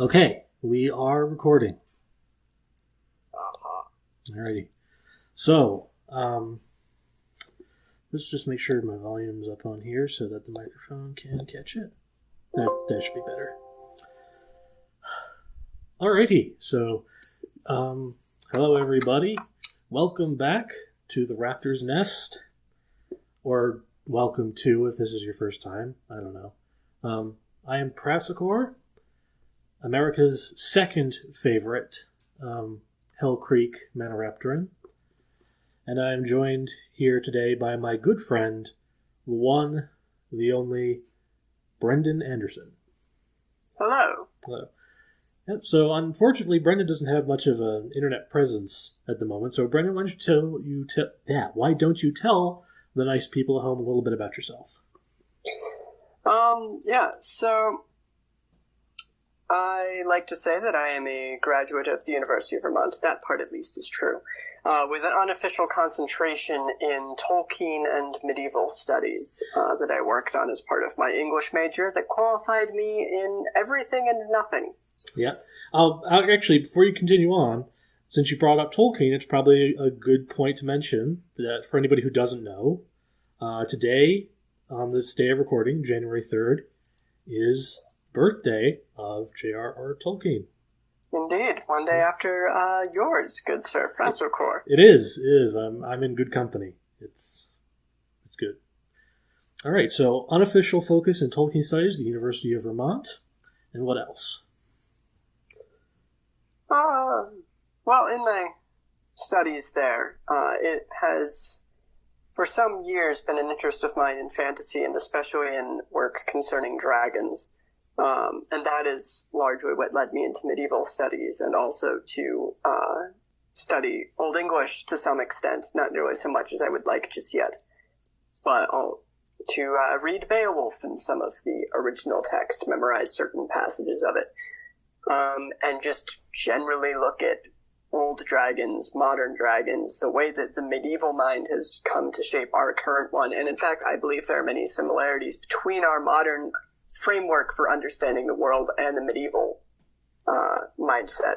Okay, we are recording. Uh-huh. Alrighty. So, let's just make sure my volume's up on here so that the microphone can catch it. That should be better. Alrighty, so, hello everybody. Welcome back to the Raptor's Nest. Or welcome to, if this is your first time. I don't know. I am Prasicor, America's second favorite Hell Creek Maniraptoran. And I am joined here today by my good friend, the one, the only, Brendan Anderson. Hello. Hello. Yep, so unfortunately, Brendan doesn't have much of an internet presence at the moment. So Brendan, why don't you tell the nice people at home a little bit about yourself? So I like to say that I am a graduate of the University of Vermont. That part at least is true. With an unofficial concentration in Tolkien and medieval studies that I worked on as part of my English major that qualified me in everything and nothing. Yeah. Actually, before you continue on, since you brought up Tolkien, it's probably a good point to mention that for anybody who doesn't know, today, on this day of recording, January 3rd, is birthday of J.R.R. Tolkien. Indeed. One day after yours, good sir, Prasicor. It is. I'm in good company. It's good. All right, so unofficial focus in Tolkien studies, the University of Vermont. And what else? Well, in my studies there, it has, for some years, been an interest of mine in fantasy, and especially in works concerning dragons. And that is largely what led me into medieval studies, and also to study Old English to some extent, not nearly so much as I would like just yet, but to read Beowulf in some of the original text, memorize certain passages of it, and just generally look at old dragons, modern dragons, the way that the medieval mind has come to shape our current one. And in fact, I believe there are many similarities between our modern framework for understanding the world and the medieval mindset,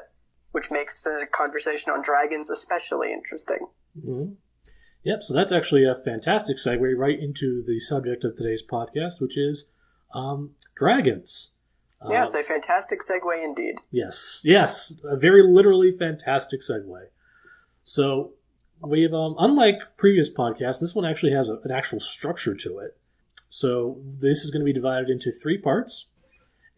which makes a conversation on dragons especially interesting. Mm-hmm. Yep, so that's actually a fantastic segue right into the subject of today's podcast, which is dragons. Yes, a fantastic segue indeed. Yes, a very literally fantastic segue. So we've, unlike previous podcasts, this one actually has an actual structure to it. So this is going to be divided into 3 parts.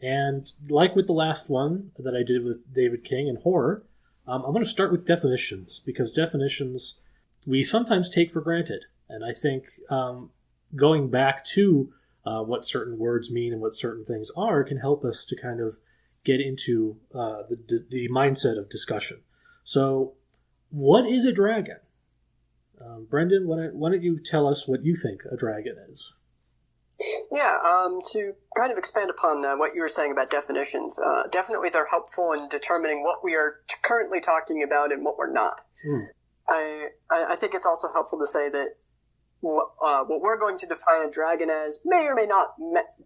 And like with the last one that I did with David King and horror, I'm going to start with definitions, because definitions we sometimes take for granted. And I think going back to what certain words mean and what certain things are can help us to kind of get into the mindset of discussion. So what is a dragon? Brendan, why don't you tell us what you think a dragon is? Yeah, to kind of expand upon what you were saying about definitions, definitely they're helpful in determining what we are currently talking about and what we're not. I think it's also helpful to say that what we're going to define a dragon as may or may not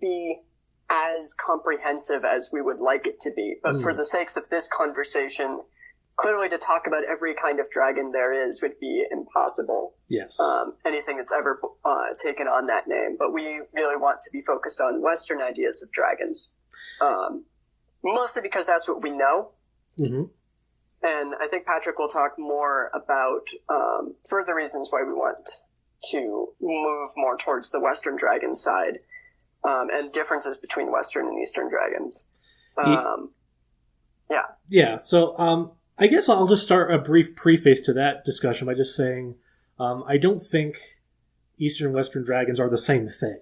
be as comprehensive as we would like it to be. But for the sakes of this conversation, clearly to talk about every kind of dragon there is would be impossible. Yes. Anything that's ever taken on that name. But we really want to be focused on Western ideas of dragons. Mostly because that's what we know. Mm-hmm. And I think Patrick will talk more about further reasons why we want to move more towards the Western dragon side, and differences between Western and Eastern dragons. Yeah, so I guess I'll just start a brief preface to that discussion by just saying I don't think Eastern and Western dragons are the same thing.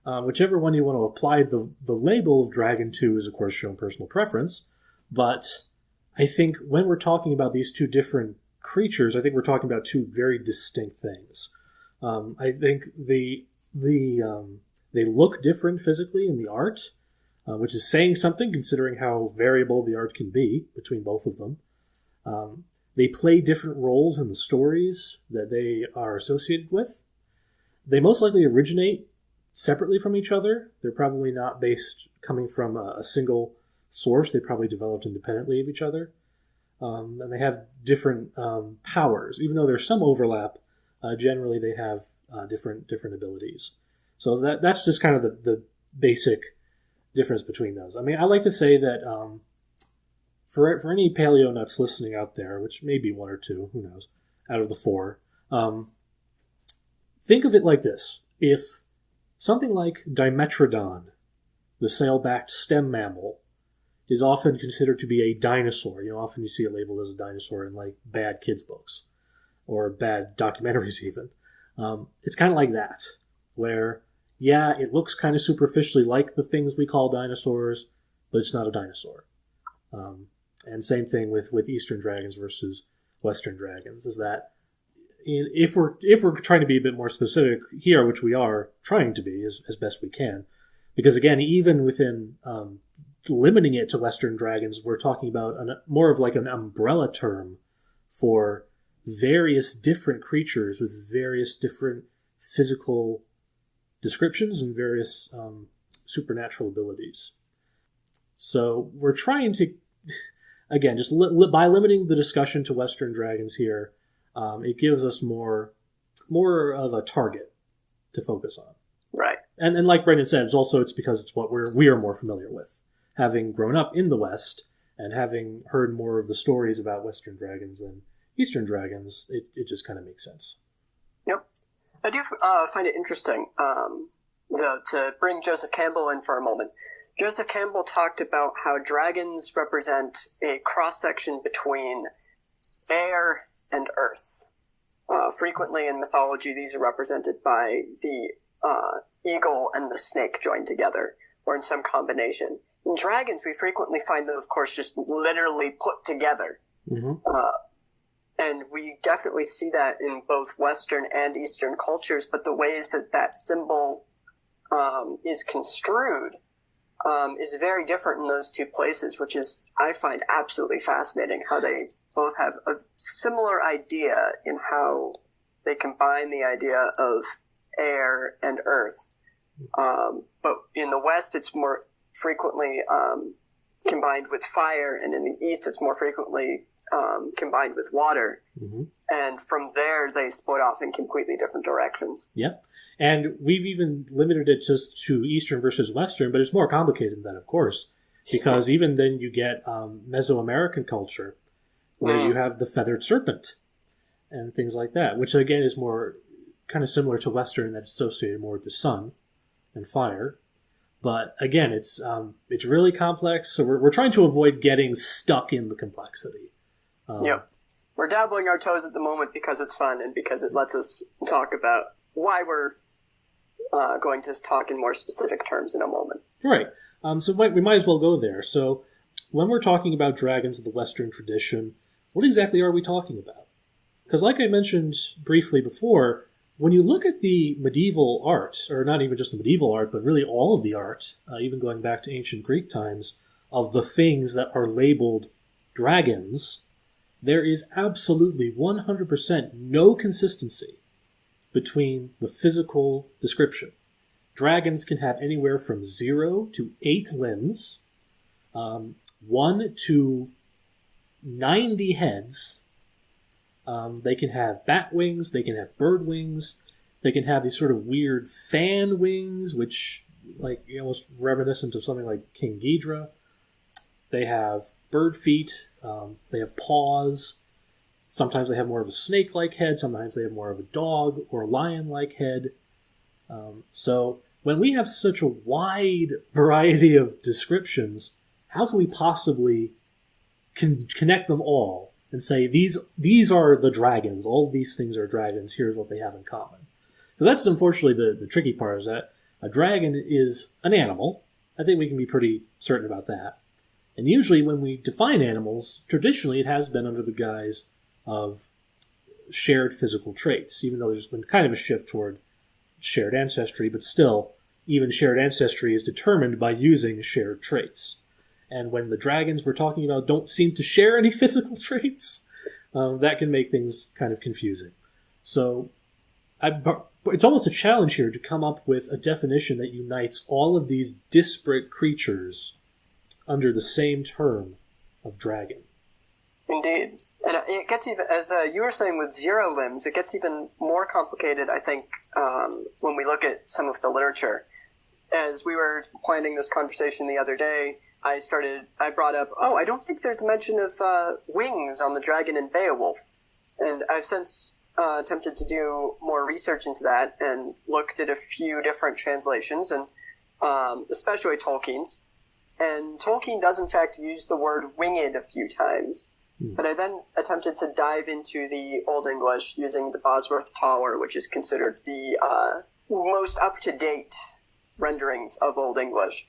Whichever one you want to apply the label of dragon to is, of course, your own personal preference, but I think when we're talking about these two different creatures, I think we're talking about two very distinct things. I think they look different physically in the art, which is saying something considering how variable the art can be between both of them. They play different roles in the stories that they are associated with. They most likely originate separately from each other. They're probably not coming from a single source. They probably developed independently of each other. And they have different powers. Even though there's some overlap, generally they have different abilities. So that's just kind of the basic difference between those. I mean, I like to say that for any paleo nuts listening out there, which may be one or two, who knows, out of the four, think of it like this. If something like Dimetrodon, the sail-backed stem mammal, is often considered to be a dinosaur. Often you see it labeled as a dinosaur in like bad kids books or bad documentaries even. It's kind of like that, where, yeah, it looks kind of superficially like the things we call dinosaurs, but it's not a dinosaur. And same thing with Eastern dragons versus Western dragons, is that if we're trying to be a bit more specific here, which we are trying to be as best we can, because again, even within limiting it to Western dragons, we're talking about more of like an umbrella term for various different creatures with various different physical descriptions and various supernatural abilities. So we're trying to, again, just by limiting the discussion to Western dragons here, it gives us more of a target to focus on. Right. And like Brendan said, it's because it's what we are more familiar with. Having grown up in the West and having heard more of the stories about Western dragons than Eastern dragons, it just kind of makes sense. Yep. I do find it interesting to bring Joseph Campbell in for a moment. Joseph Campbell talked about how dragons represent a cross-section between air and earth. Frequently in mythology, these are represented by the eagle and the snake joined together, or in some combination. In dragons, we frequently find them, of course, just literally put together. Mm-hmm. And we definitely see that in both Western and Eastern cultures, but the ways that symbol is construed is very different in those two places, which is, I find, absolutely fascinating, how they both have a similar idea in how they combine the idea of air and earth. But in the West, it's more frequently combined with fire, and in the East, it's more frequently combined with water. Mm-hmm. And from there, they split off in completely different directions. Yep. And we've even limited it just to Eastern versus Western, but it's more complicated than that, of course, because even then you get Mesoamerican culture, where you have the feathered serpent and things like that, which again is more kind of similar to Western in that it's associated more with the sun and fire. But again, it's really complex, so we're trying to avoid getting stuck in the complexity. Yep. We're dabbling our toes at the moment because it's fun and because it lets us talk about why we're going to talk in more specific terms in a moment. Right. So we might as well go there. So when we're talking about dragons of the Western tradition, what exactly are we talking about? Because like I mentioned briefly before, when you look at the medieval art, or not even just the medieval art, but really all of the art, even going back to ancient Greek times, of the things that are labeled dragons, there is absolutely 100% no consistency between the physical description. Dragons can have anywhere from 0 to 8 limbs, 1 to 90 heads. They can have bat wings, they can have bird wings, they can have these sort of weird fan wings, which almost reminiscent of something like King Ghidra. They have bird feet, they have paws. Sometimes they have more of a snake-like head, sometimes they have more of a dog or lion-like head. So when we have such a wide variety of descriptions, how can we possibly connect them all and say, these are the dragons, all of these things are dragons, here's what they have in common? Because that's unfortunately the tricky part, is that a dragon is an animal. I think we can be pretty certain about that. And usually when we define animals, traditionally it has been under the guise of shared physical traits, even though there's been kind of a shift toward shared ancestry, but still, even shared ancestry is determined by using shared traits. And when the dragons we're talking about don't seem to share any physical traits, that can make things kind of confusing. So it's almost a challenge here to come up with a definition that unites all of these disparate creatures under the same term of dragon. Indeed. And it gets even, as you were saying with zero limbs, it gets even more complicated, I think, when we look at some of the literature. As we were planning this conversation the other day, I brought up, I don't think there's a mention of wings on the dragon in Beowulf. And I've since attempted to do more research into that and looked at a few different translations, and especially Tolkien's. And Tolkien does, in fact, use the word winged a few times. But I then attempted to dive into the Old English using the Bosworth Tower, which is considered the most up-to-date renderings of Old English,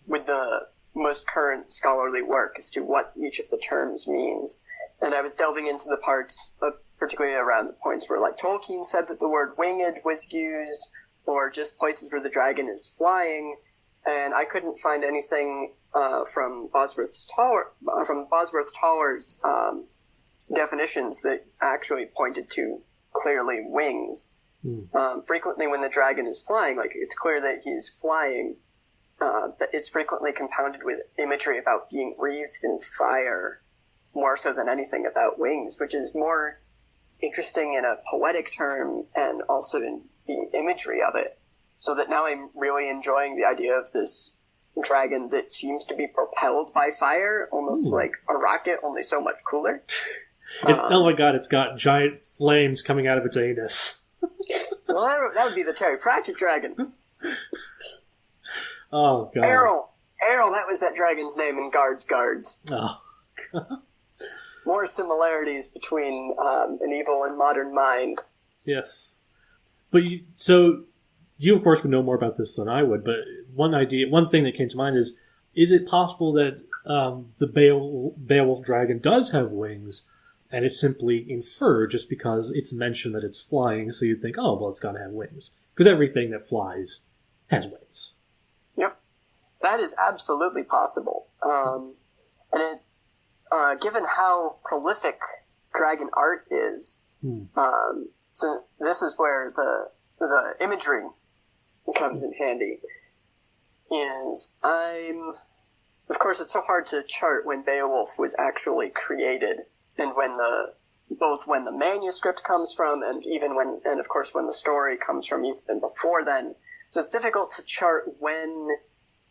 with the most current scholarly work as to what each of the terms means. And I was delving into the parts, particularly around the points where, like, Tolkien said that the word winged was used, or just places where the dragon is flying, and I couldn't find anything from Bosworth Tower's definitions that actually pointed to clearly wings. Frequently when the dragon is flying, like, it's clear that he's flying, but it's frequently compounded with imagery about being wreathed in fire, more so than anything about wings, which is more interesting in a poetic term and also in the imagery of it. So that now I'm really enjoying the idea of this dragon that seems to be propelled by fire, almost like a rocket, only so much cooler. Oh my god, it's got giant flames coming out of its anus. Well, that would be the Terry Pratchett dragon. Oh god. Errol, that was that dragon's name in Guards. Oh god. More similarities between an evil and modern mind. Yes. But you, of course, would know more about this than I would, but one thing that came to mind is it possible that the Beowulf dragon does have wings, and it's simply inferred just because it's mentioned that it's flying, so you'd think, oh, well, it's got to have wings. Because everything that flies has wings. Yep. That is absolutely possible. And it, given how prolific dragon art is, so this is where the imagery comes in handy. Of course, it's so hard to chart when Beowulf was actually created, and when the manuscript comes from, and of course when the story comes from, even before then. So it's difficult to chart when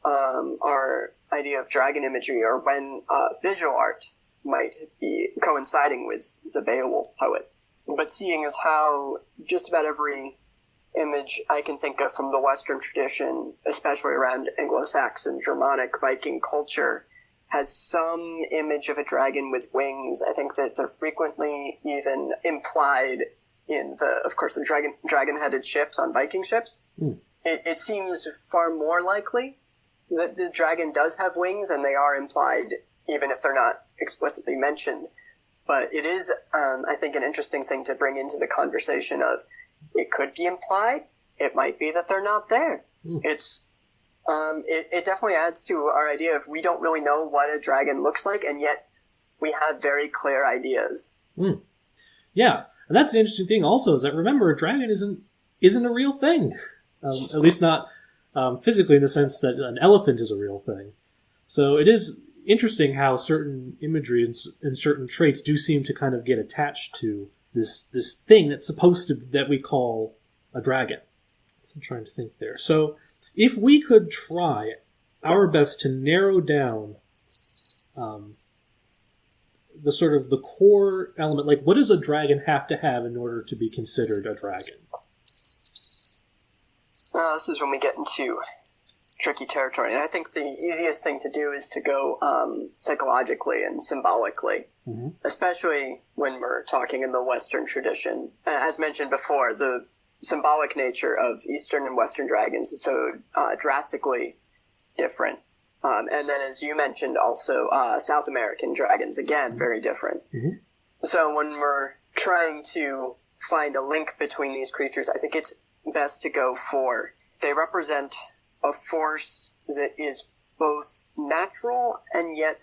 our idea of dragon imagery, or when visual art might be coinciding with the Beowulf poet. But seeing as how just about every image I can think of from the Western tradition, especially around Anglo-Saxon, Germanic, Viking culture, has some image of a dragon with wings. I think that they're frequently even implied in the dragon-headed ships on Viking ships. It seems far more likely that the dragon does have wings, and they are implied, even if they're not explicitly mentioned. But it is, I think, an interesting thing to bring into the conversation of, it could be implied, it might be that they're not there. It definitely adds to our idea of, we don't really know what a dragon looks like, and yet we have very clear ideas. Yeah, and that's the interesting thing also, is that, remember, a dragon isn't a real thing. At least not physically, in the sense that an elephant is a real thing. So it is interesting how certain imagery and certain traits do seem to kind of get attached to this thing that we call a dragon. So I'm trying to think there. So if we could try our best to narrow down the sort of the core element, like, what does a dragon have to have in order to be considered a dragon? This is when we get into tricky territory, and I think the easiest thing to do is to go psychologically and symbolically, especially when we're talking in the Western tradition. As mentioned before, the symbolic nature of Eastern and Western dragons is so drastically different. And then, as you mentioned, also South American dragons, again, very different. So when we're trying to find a link between these creatures, I think it's best to go for, they represent a force that is both natural and yet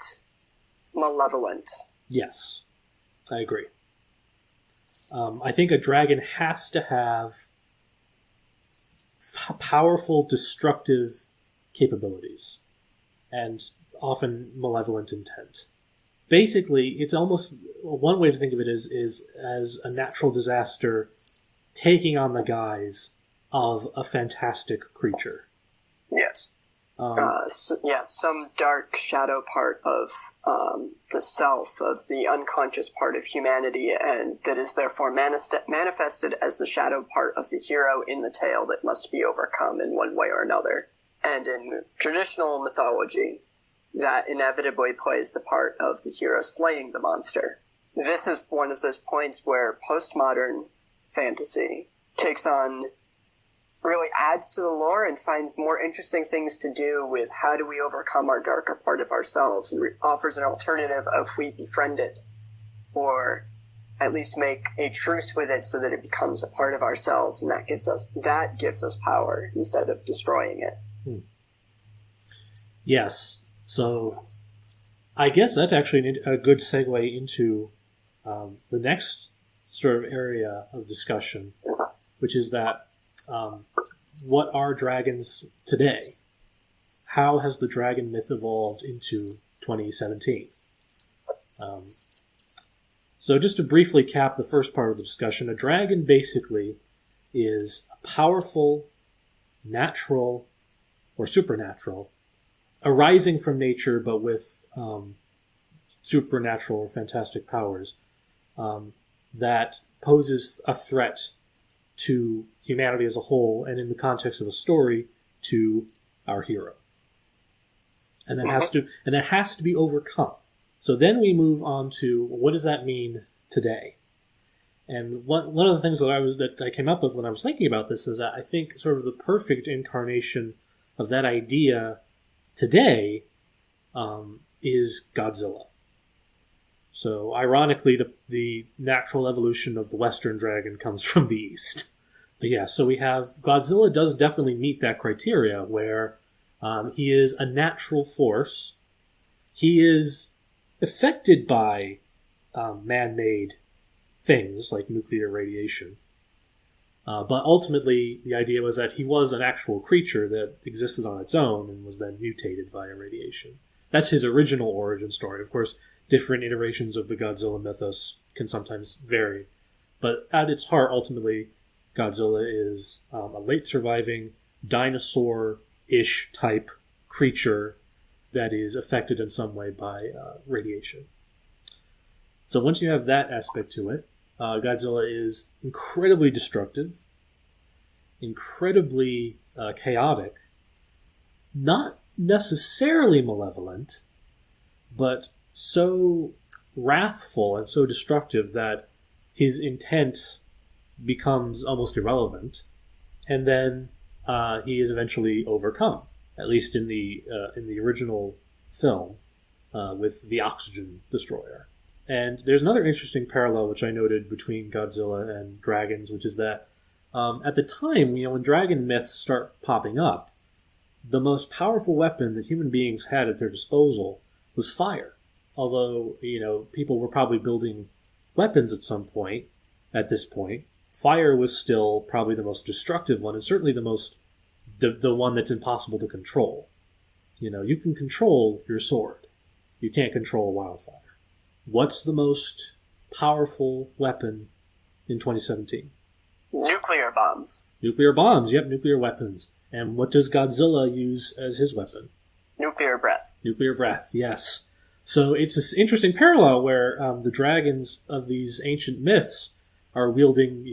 malevolent. Yes, I agree. I think a dragon has to have powerful destructive capabilities. And often malevolent intent. Basically, it's almost one way to think of it is as a natural disaster taking on the guise of a fantastic creature. Yes. Some dark shadow part of the self, of the unconscious part of humanity, and that is therefore manifested as the shadow part of the hero in the tale that must be overcome in one way or another. And in traditional mythology, that inevitably plays the part of the hero slaying the monster. This is one of those points where postmodern fantasy really adds to the lore and finds more interesting things to do with how do we overcome our darker part of ourselves, and offers an alternative of we befriend it, or at least make a truce with it so that it becomes a part of ourselves, and that gives us power instead of destroying it. Yes. So I guess that's actually a good segue into the next sort of area of discussion, which is that what are dragons today? How has the dragon myth evolved into 2017? So just to briefly cap the first part of the discussion, a dragon basically is a powerful, natural, or supernatural, arising from nature but with supernatural or fantastic powers that poses a threat to humanity as a whole, and in the context of a story, to our hero. And that has to be overcome. So then we move on to, what does that mean today? And one of the things that I came up with when I was thinking about this is that I think sort of the perfect incarnation of that idea today is Godzilla. So ironically, the natural evolution of the Western dragon comes from the East. But yeah, so we have Godzilla does definitely meet that criteria where he is a natural force. He is affected by man-made things like nuclear radiation. But ultimately, the idea was that he was an actual creature that existed on its own and was then mutated via radiation. That's his original origin story. Of course, different iterations of the Godzilla mythos can sometimes vary. But at its heart, ultimately, Godzilla is a late-surviving, dinosaur-ish type creature that is affected in some way by radiation. So once you have that aspect to it, Godzilla is incredibly destructive, incredibly chaotic, not necessarily malevolent, but so wrathful and so destructive that his intent becomes almost irrelevant, and then he is eventually overcome, at least in the original film, with the oxygen destroyer. And there's another interesting parallel which I noted between Godzilla and dragons, which is that at the time, when dragon myths start popping up, the most powerful weapon that human beings had at their disposal was fire. Although, people were probably building weapons at this point, fire was still probably the most destructive one, and certainly the one that's impossible to control. You can control your sword. You can't control wildfire. What's the most powerful weapon in 2017? Nuclear bombs. Nuclear bombs, yep, nuclear weapons. And what does Godzilla use as his weapon? Nuclear breath. Nuclear breath, yes. So it's this interesting parallel where the dragons of these ancient myths are wielding,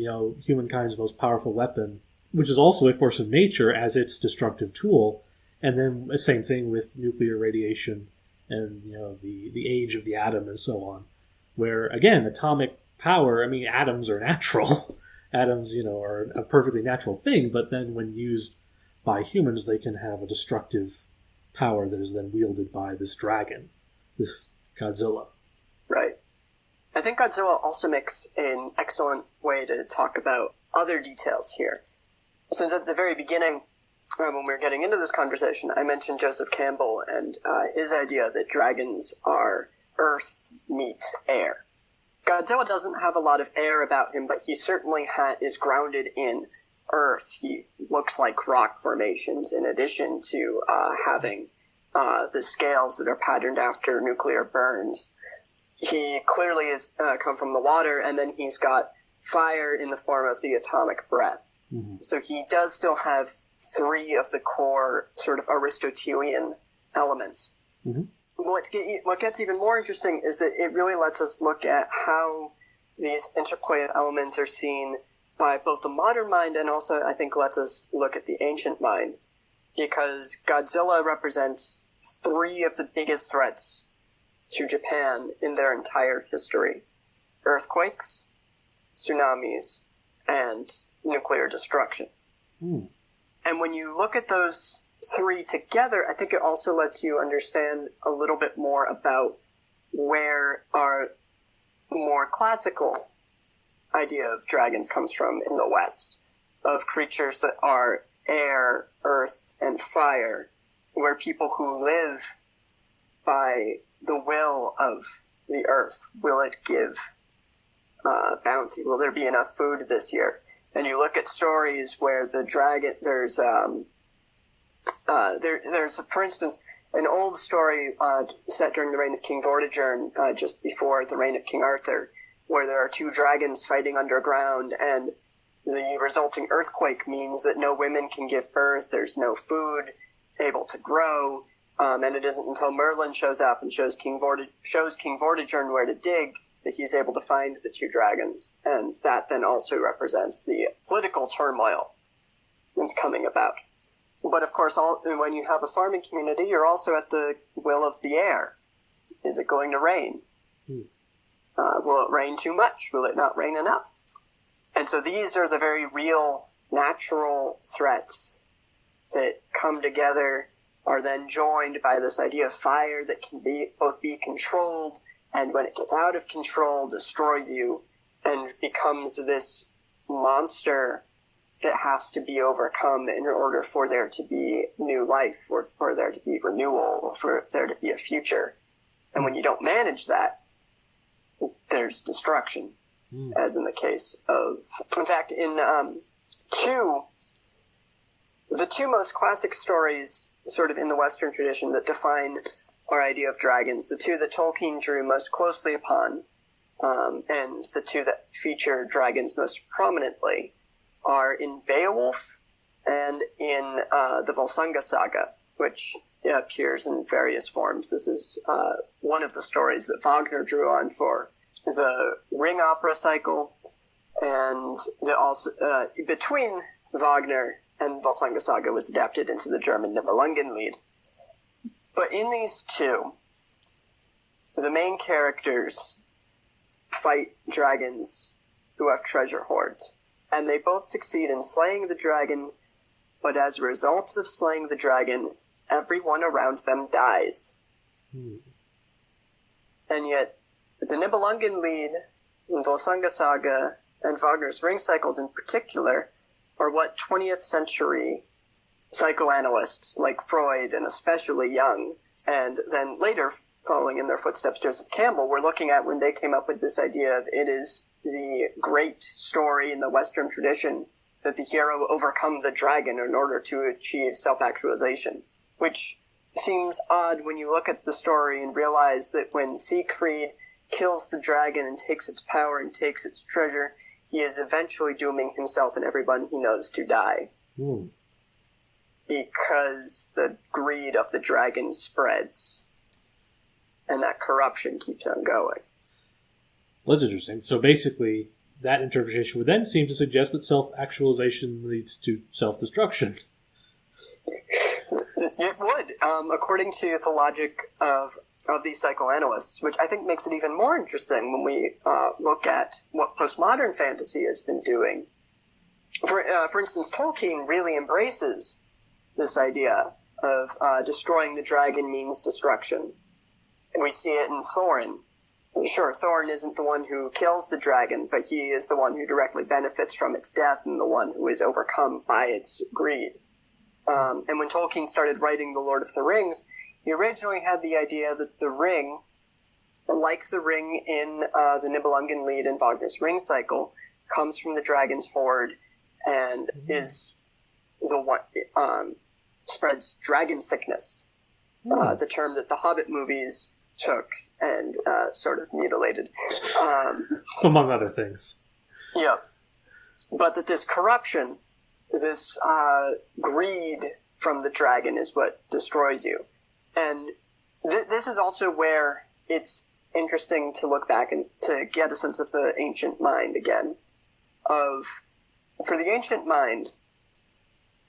humankind's most powerful weapon, which is also a force of nature as its destructive tool. And then the same thing with nuclear radiation and, the age of the atom and so on, where, again, atomic power, atoms are natural. Atoms, are a perfectly natural thing, but then when used by humans, they can have a destructive power that is then wielded by this dragon, this Godzilla. Right. I think Godzilla also makes an excellent way to talk about other details here. Since at the very beginning, when we were getting into this conversation, I mentioned Joseph Campbell and his idea that dragons are earth meets air. Godzilla doesn't have a lot of air about him, but he certainly is grounded in earth. He looks like rock formations in addition to having the scales that are patterned after nuclear burns. He clearly has come from the water, and then he's got fire in the form of the atomic breath. Mm-hmm. So he does still have three of the core sort of Aristotelian elements. Mm-hmm. What gets even more interesting is that it really lets us look at how these interplay of elements are seen by both the modern mind and also, I think, lets us look at the ancient mind. Because Godzilla represents three of the biggest threats to Japan in their entire history. Earthquakes, tsunamis, and nuclear destruction. Mm. And when you look at those three together, I think it also lets you understand a little bit more about where our more classical idea of dragons comes from in the West, of creatures that are air, earth, and fire, where people who live by the will of the earth, will it give bounty? Will there be enough food this year? And you look at stories where the dragon, there's for instance, an old story set during the reign of King Vortigern, just before the reign of King Arthur, where there are two dragons fighting underground, and the resulting earthquake means that no women can give birth, there's no food able to grow, and it isn't until Merlin shows up and shows King Vortigern where to dig that he's able to find the two dragons. And that then also represents the political turmoil that's coming about. But of course, when you have a farming community, you're also at the will of the air. Is it going to rain? Will it rain too much? Will it not rain enough? And so these are the very real, natural threats that come together, are then joined by this idea of fire that can both be controlled, and when it gets out of control, destroys you, and becomes this monster that has to be overcome in order for there to be new life, or for there to be renewal, or for there to be a future. And when you don't manage that, there's destruction, as in the case of... In fact, in the two most classic stories sort of in the Western tradition that define our idea of dragons, the two that Tolkien drew most closely upon, and the two that feature dragons most prominently, are in Beowulf and in the Volsunga saga, which appears in various forms. This is one of the stories that Wagner drew on for the Ring opera cycle, and between Wagner and Volsunga saga was adapted into the German Nibelungenlied. But in these two, the main characters fight dragons who have treasure hoards, and they both succeed in slaying the dragon, but as a result of slaying the dragon, everyone around them dies. And yet, the Nibelungenlied, Volsunga saga, and Wagner's Ring cycles in particular are what 20th century psychoanalysts like Freud, and especially Jung, and then later, following in their footsteps, Joseph Campbell, were looking at when they came up with this idea of it is the great story in the Western tradition that the hero overcome the dragon in order to achieve self-actualization, which seems odd when you look at the story and realize that when Siegfried kills the dragon and takes its power and takes its treasure, he is eventually dooming himself and everyone he knows to die. Because the greed of the dragon spreads, and that corruption keeps on going. Well, that's interesting. So basically, that interpretation would then seem to suggest that self-actualization leads to self-destruction. It would, according to the logic of these psychoanalysts, which I think makes it even more interesting when we look at what postmodern fantasy has been doing. For instance, Tolkien really embraces this idea of destroying the dragon means destruction. And we see it in Thorin. Sure, Thorin isn't the one who kills the dragon, but he is the one who directly benefits from its death and the one who is overcome by its greed. And when Tolkien started writing The Lord of the Rings, he originally had the idea that the ring, like the ring in the Nibelungenlied and Wagner's Ring cycle, comes from the dragon's hoard and is the one spreads dragon sickness the term that the Hobbit movies took and sort of mutilated. Among other things. Yeah. But that this corruption, this greed from the dragon is what destroys you. And this is also where it's interesting to look back and to get a sense of the ancient mind again. For the ancient mind,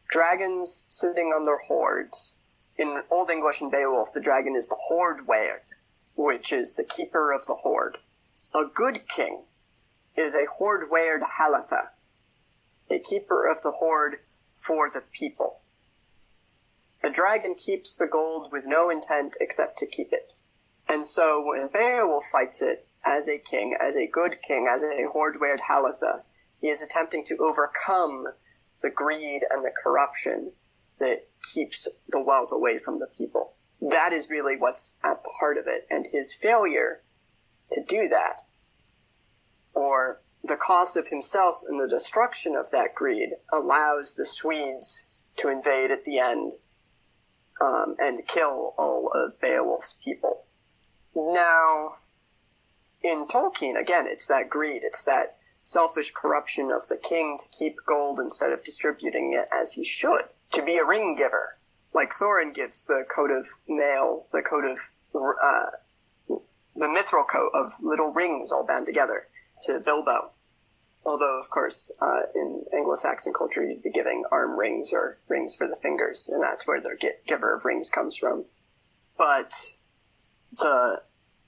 dragons sitting on their hoards. In Old English and Beowulf, the dragon is the hoard weird, which is the keeper of the hoard. A good king is a hoard weird halatha, a keeper of the hoard for the people. The dragon keeps the gold with no intent except to keep it. And so when Beowulf fights it as a king, as a good king, as a hoard weird halatha, he is attempting to overcome the greed and the corruption that keeps the wealth away from the people. That is really what's at the heart of it. And his failure to do that, or the cost of himself and the destruction of that greed, allows the Swedes to invade at the end and kill all of Beowulf's people. Now, in Tolkien, again, it's that greed, it's that selfish corruption of the king to keep gold instead of distributing it as he should, to be a ring giver. Like Thorin gives the coat of mail, the coat of, the mithril coat of little rings all bound together to Bilbo. Although, of course, in Anglo-Saxon culture, you'd be giving arm rings or rings for the fingers, and that's where the giver of rings comes from. But the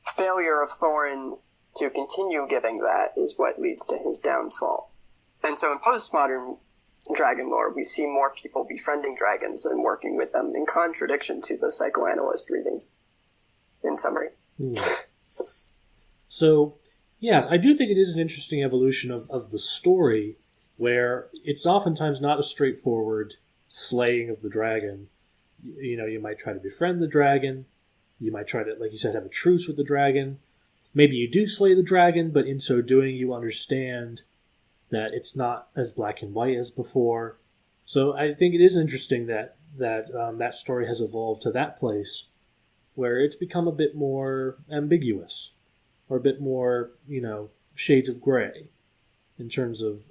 failure of Thorin to continue giving that is what leads to his downfall. And so in postmodern dragon lore, we see more people befriending dragons and working with them, in contradiction to the psychoanalyst readings, in summary. So, yes, I do think it is an interesting evolution of the story, where it's oftentimes not a straightforward slaying of the dragon. You know, you might try to befriend the dragon, you might try to, like you said, have a truce with the dragon. Maybe you do slay the dragon, but in so doing you understand that it's not as black and white as before. So I think it is interesting that that story has evolved to that place where it's become a bit more ambiguous, or a bit more, shades of gray in terms of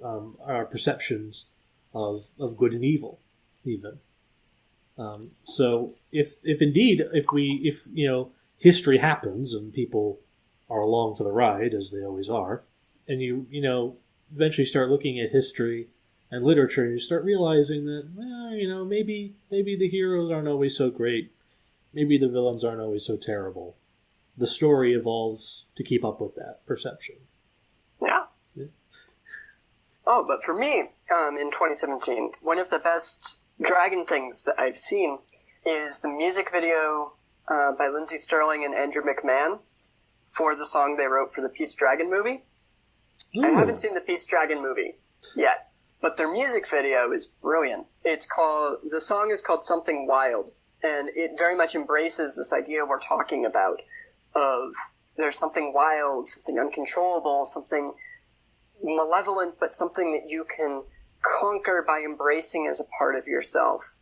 our perceptions of good and evil, even. So if history happens and people are along for the ride, as they always are, and you eventually start looking at history and literature, and you start realizing that, maybe the heroes aren't always so great, maybe the villains aren't always so terrible. The story evolves to keep up with that perception. Yeah. Oh, but for me, in 2017, one of the best dragon things that I've seen is the music video by Lindsey Sterling and Andrew McMahon for the song they wrote for the Pete's Dragon movie. Ooh. I haven't seen the Pete's Dragon movie yet, but their music video is brilliant. The song is called Something Wild, and it very much embraces this idea we're talking about of there's something wild, something uncontrollable, something malevolent, but something that you can conquer by embracing as a part of yourself.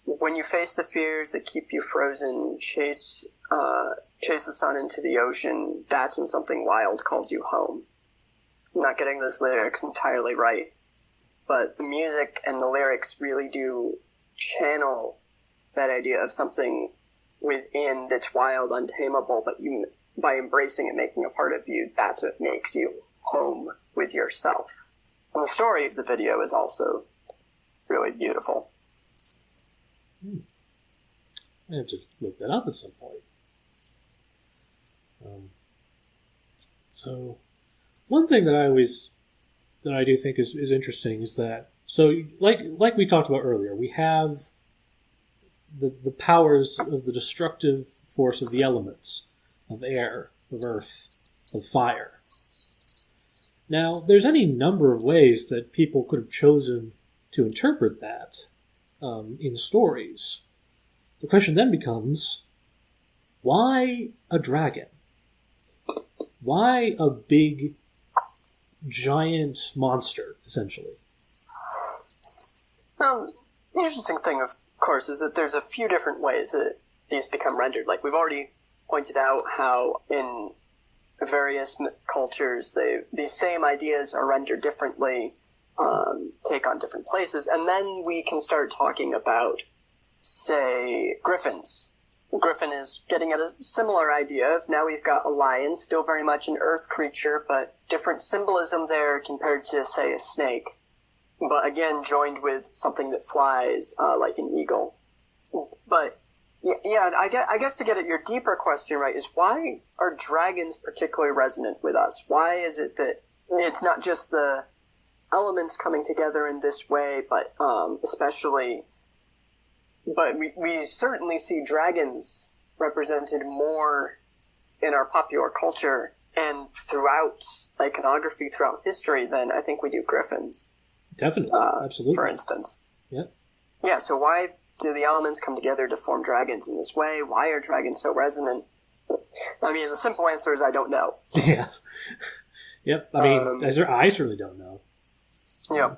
When you face the fears that keep you frozen, chase the sun into the ocean, that's when something wild calls you home. I'm not getting those lyrics entirely right, but the music and the lyrics really do channel that idea of something within that's wild, untamable, but you, by embracing it, making a part of you, that's what makes you home with yourself. And the story of the video is also really beautiful. I have to look that up at some point. So, one thing that I do think is interesting is that, so like we talked about earlier, we have the powers of the destructive force of the elements, of air, of earth, of fire. Now, there's any number of ways that people could have chosen to interpret that in stories. The question then becomes, why a dragon? Why a big, giant monster, essentially? Well, the interesting thing, of course, is that there's a few different ways that these become rendered. Like, we've already pointed out how in various cultures, these same ideas are rendered differently, take on different places, and then we can start talking about, say, griffins. Griffin is getting at a similar idea of now we've got a lion, still very much an earth creature, but different symbolism there compared to, say, a snake. But again, joined with something that flies, like an eagle. But yeah, I guess to get at your deeper question, right, is why are dragons particularly resonant with us? Why is it that it's not just the elements coming together in this way, but especially... But we certainly see dragons represented more in our popular culture and throughout iconography, throughout history, than I think we do griffins. Definitely, absolutely. For instance. Yeah. Yeah, so why do the elements come together to form dragons in this way? Why are dragons so resonant? I mean, the simple answer is I don't know. Yeah. Yep, I mean, I certainly don't know. Yeah.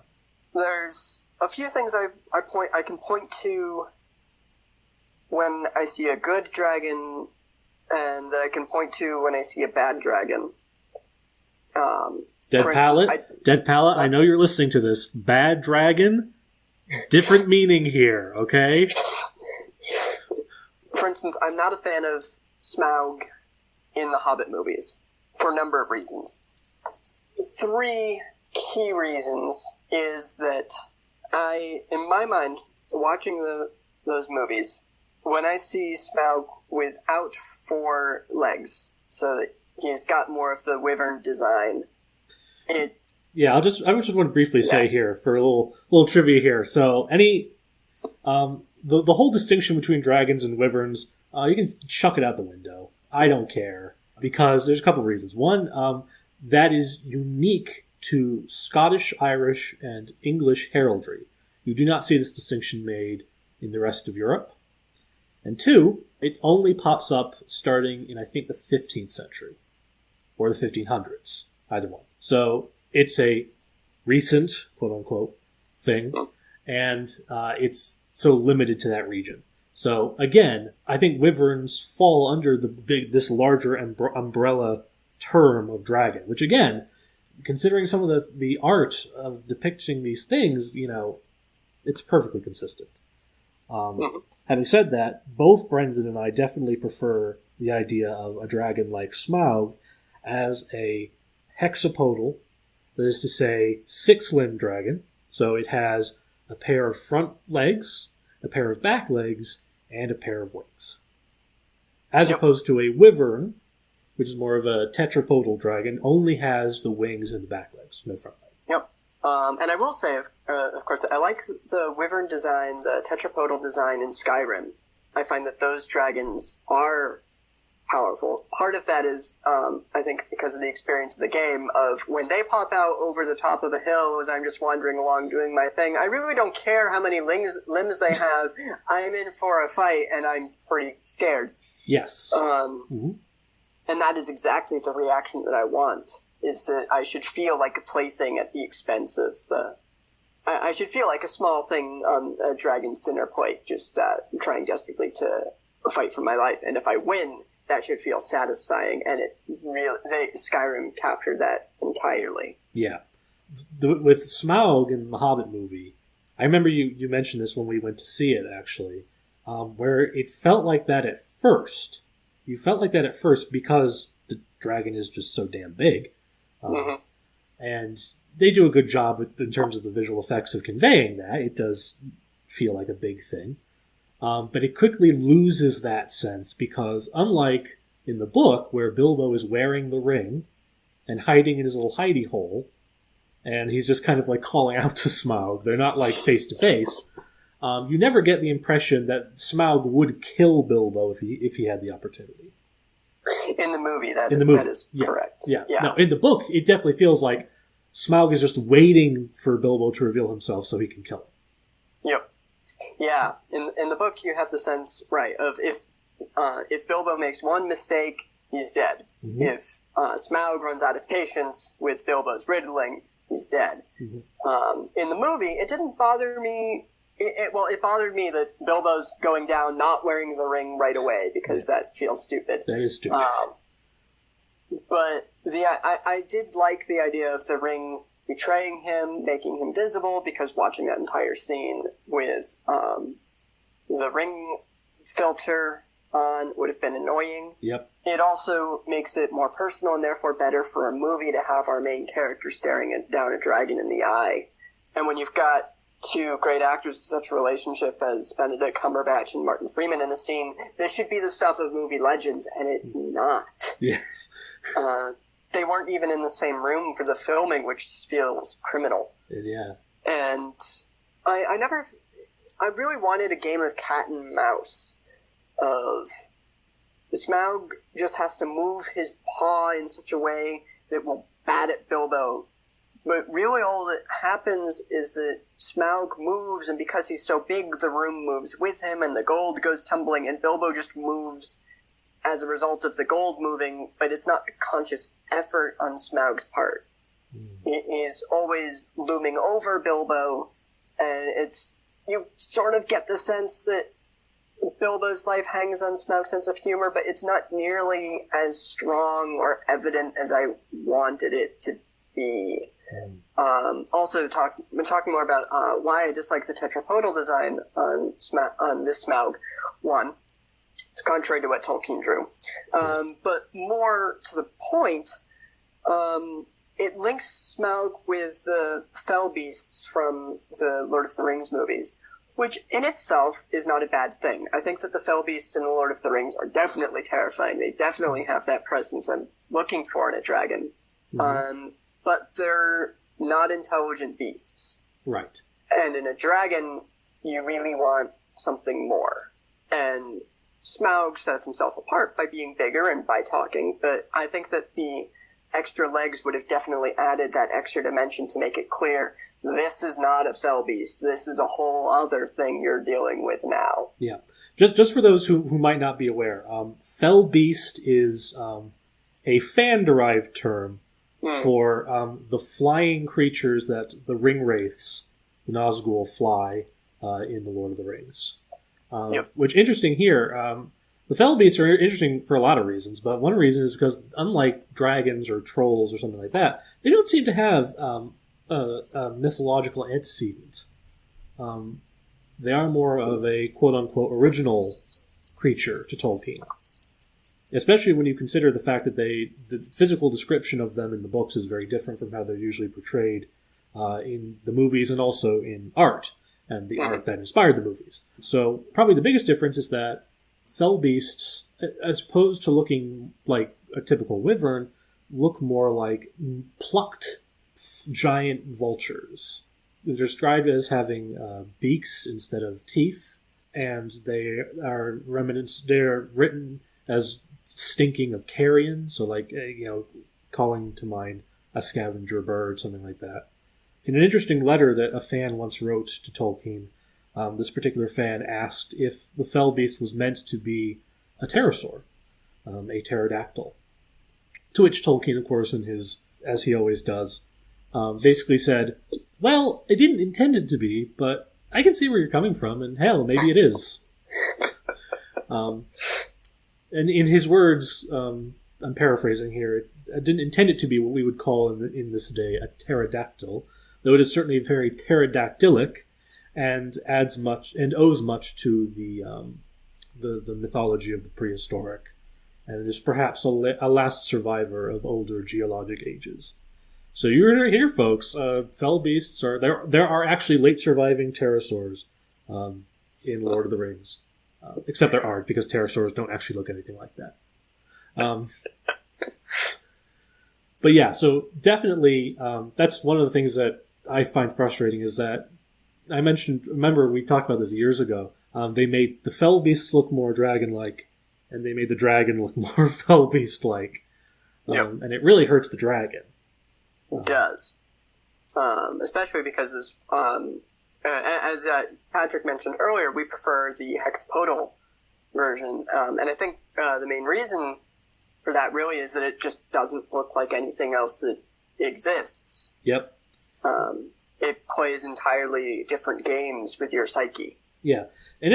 There's a few things I can point to when I see a good dragon, and that I can point to when I see a bad dragon. Dead Palette, I know you're listening to this. Bad dragon, different meaning here, okay? For instance, I'm not a fan of Smaug in the Hobbit movies, for a number of reasons. 3 key reasons is that in my mind, watching those movies, when I see Smaug without 4 legs, so that he's got more of the wyvern design, I just want to briefly say here for a little trivia here. So the whole distinction between dragons and wyverns, you can chuck it out the window. I don't care, because there's a couple of reasons. One, that is unique to Scottish, Irish, and English heraldry. You do not see this distinction made in the rest of Europe. And 2, it only pops up starting in, I think, the 15th century or the 1500s, either one. So it's a recent, quote-unquote, thing, and it's so limited to that region. So, again, I think wyverns fall under this larger umbrella term of dragon, which, again, considering some of the art of depicting these things, it's perfectly consistent. Having said that, both Brendan and I definitely prefer the idea of a dragon like Smaug as a hexapodal, that is to say, 6-limbed dragon. So it has a pair of front legs, a pair of back legs, and a pair of wings. As opposed to a wyvern, which is more of a tetrapodal dragon, only has the wings and the back legs, no front legs. Yep. And I will say, of course, I like the wyvern design, the tetrapodal design in Skyrim. I find that those dragons are powerful. Part of that is, I think, because of the experience of the game, of when they pop out over the top of a hill as I'm just wandering along doing my thing, I really don't care how many limbs they have. I'm in for a fight, and I'm pretty scared. Yes. And that is exactly the reaction that I want. Is that I should feel like a plaything at the expense of I should feel like a small thing on a dragon's dinner plate, just trying desperately to fight for my life. And if I win, that should feel satisfying. And Skyrim captured that entirely. Yeah. With Smaug in the Hobbit movie, I remember you mentioned this when we went to see it, actually, where it felt like that at first. You felt like that at first because the dragon is just so damn big. And they do a good job in terms of the visual effects of conveying that. It does feel like a big thing. But it quickly loses that sense because, unlike in the book, where Bilbo is wearing the ring and hiding in his little hidey hole, and he's just kind of like calling out to Smaug, they're not like face to face. You never get the impression that Smaug would kill Bilbo if he had the opportunity. In the movie, that is correct. Yeah. No, in the book, it definitely feels like Smaug is just waiting for Bilbo to reveal himself so he can kill him. Yep. Yeah. In the book, you have the sense, right, of if Bilbo makes one mistake, he's dead. Mm-hmm. If Smaug runs out of patience with Bilbo's riddling, he's dead. Mm-hmm. In the movie, it didn't bother me It bothered me that Bilbo's going down not wearing the ring right away, because that feels stupid. That is stupid. But I did like the idea of the ring betraying him, making him visible, because watching that entire scene with the ring filter on would have been annoying. Yep. It also makes it more personal and therefore better for a movie to have our main character staring down a dragon in the eye. And when you've got two great actors in such a relationship as Benedict Cumberbatch and Martin Freeman in a scene, this should be the stuff of movie legends, and it's not. Yes. They weren't even in the same room for the filming, which feels criminal. Yeah. And I really wanted a game of cat and mouse. Of Smaug just has to move his paw in such a way that will bat at Bilbo. But really all that happens is that Smaug moves, and because he's so big, the room moves with him, and the gold goes tumbling, and Bilbo just moves as a result of the gold moving, but it's not a conscious effort on Smaug's part. He's always looming over Bilbo, and you sort of get the sense that Bilbo's life hangs on Smaug's sense of humor, but it's not nearly as strong or evident as I wanted it to be. Also, talking more about why I dislike the tetrapodal design on this Smaug. One, it's contrary to what Tolkien drew. But more to the point, it links Smaug with the fell beasts from the Lord of the Rings movies, which in itself is not a bad thing. I think that the fell beasts in the Lord of the Rings are definitely terrifying. They definitely have that presence I'm looking for in a dragon. Mm-hmm. But they're not intelligent beasts. Right. And in a dragon, you really want something more. And Smaug sets himself apart by being bigger and by talking, but I think that the extra legs would have definitely added that extra dimension to make it clear this is not a fell beast. This is a whole other thing you're dealing with now. Yeah. Just for those who might not be aware, fell beast is a fan-derived term for the flying creatures that the ring wraiths, the Nazgul, fly in the Lord of the Rings. Which, interesting here, the fell beasts are interesting for a lot of reasons, but one reason is because, unlike dragons or trolls or something like that, they don't seem to have a mythological antecedent. They are more of a quote-unquote original creature to Tolkien. Especially when you consider the fact that the physical description of them in the books is very different from how they're usually portrayed in the movies and also in art, and the art that inspired the movies. So probably the biggest difference is that fell beasts, as opposed to looking like a typical wyvern, look more like plucked giant vultures. They're described as having beaks instead of teeth, and they are remnants. They're written as stinking of carrion, so like calling to mind a scavenger bird, something like that. In an interesting letter that a fan once wrote to Tolkien, this particular fan asked if the fell beast was meant to be a pterosaur, a pterodactyl. To which Tolkien, of course, in his, as he always does, basically said, well, I didn't intend it to be, but I can see where you're coming from, and hell, maybe it is. And in his words, I'm paraphrasing here, I didn't intend it to be what we would call in this day a pterodactyl, though it is certainly very pterodactylic and adds much and owes much to the mythology of the prehistoric, and it is perhaps a last survivor of older geologic ages. So you're here, folks. Fell beasts are there are actually late surviving pterosaurs in Lord of the Rings. Except there aren't, because pterosaurs don't actually look anything like that. But yeah, so definitely that's one of the things that I find frustrating is that I remember we talked about this years ago, they made the fell beasts look more dragon-like, and they made the dragon look more fell beast-like. And it really hurts the dragon. It does. Especially because as Patrick mentioned earlier, we prefer the hexapodal version. And I think the main reason for that really is that it just doesn't look like anything else that exists. Yep. it plays entirely different games with your psyche. Yeah. And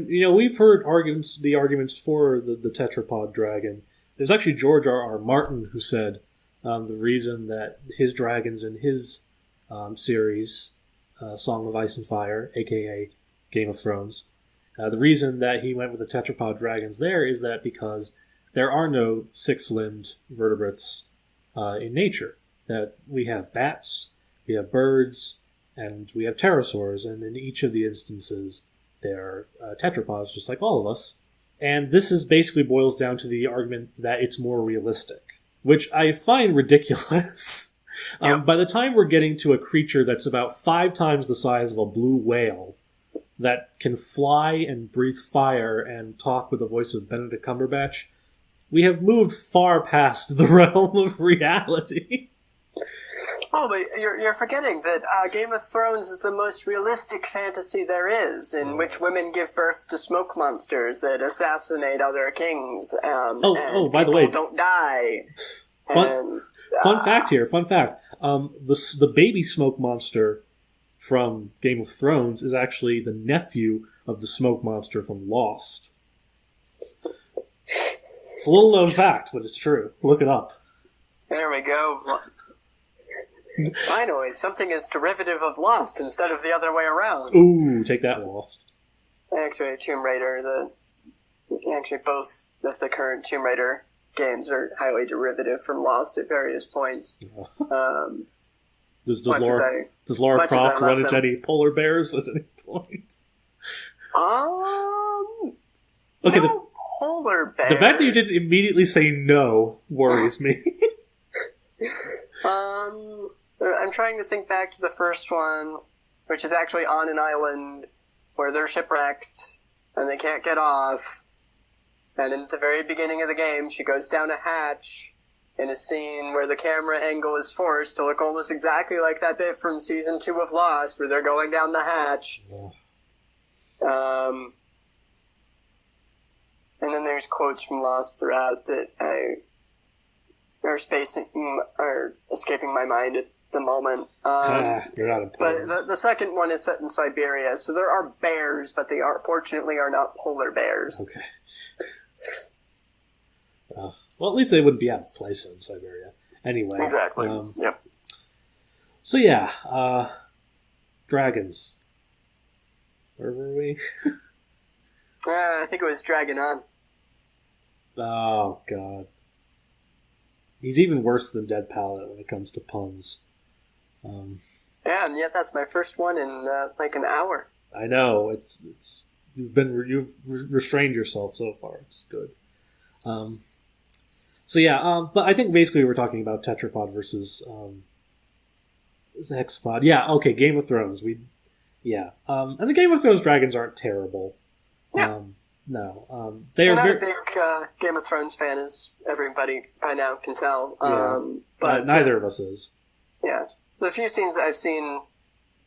we've heard the arguments for the tetrapod dragon. There's actually George R. Martin who said the reason that his dragons in his series, Song of Ice and Fire, aka Game of Thrones, the reason that he went with the tetrapod dragons there is that because there are no six-limbed vertebrates in nature. That we have bats, we have birds, and we have pterosaurs, and in each of the instances, they're tetrapods, just like all of us. And this is basically boils down to the argument that it's more realistic, which I find ridiculous. Yep. By the time we're getting to a creature that's about 5 times the size of a blue whale, that can fly and breathe fire and talk with the voice of Benedict Cumberbatch, we have moved far past the realm of reality. Oh, but you're forgetting that Game of Thrones is the most realistic fantasy there is, in which women give birth to smoke monsters that assassinate other kings. By the way, don't die. Fun fact here. The baby smoke monster from Game of Thrones is actually the nephew of the smoke monster from Lost. It's a little known fact, but it's true. Look it up. There we go. Finally, something is derivative of Lost instead of the other way around. Ooh, take that, Lost. Actually, Tomb Raider, both of the current Tomb Raider games are highly derivative from Lost at various points. Does Lara Croft run into any polar bears at any point? Okay, no polar bears. The fact that you didn't immediately say no worries me. I'm trying to think back to the first one, which is actually on an island where they're shipwrecked and they can't get off. And at the very beginning of the game, she goes down a hatch in a scene where the camera angle is forced to look almost exactly like that bit from season 2 of Lost, where they're going down the hatch. Yeah. And then there's quotes from Lost throughout that are escaping my mind at the moment. They're not important. But the second one is set in Siberia, so there are bears, but they fortunately are not polar bears. Okay. Well, at least they wouldn't be out of place in Siberia. Anyway. Exactly. Yep. So yeah, dragons. Where were we? I think it was Dragon On. Oh, God. He's even worse than Dead Palette when it comes to puns. Yeah, and yet that's my first one in like an hour. I know. It's you've restrained yourself so far. It's good. So yeah, but I think basically we're talking about tetrapod versus hexapod. Yeah, okay, Game of Thrones. And the Game of Thrones dragons aren't terrible. Yeah. No. They I'm are not a big Game of Thrones fan, as everybody by now can tell. But neither of us is. Yeah. The few scenes I've seen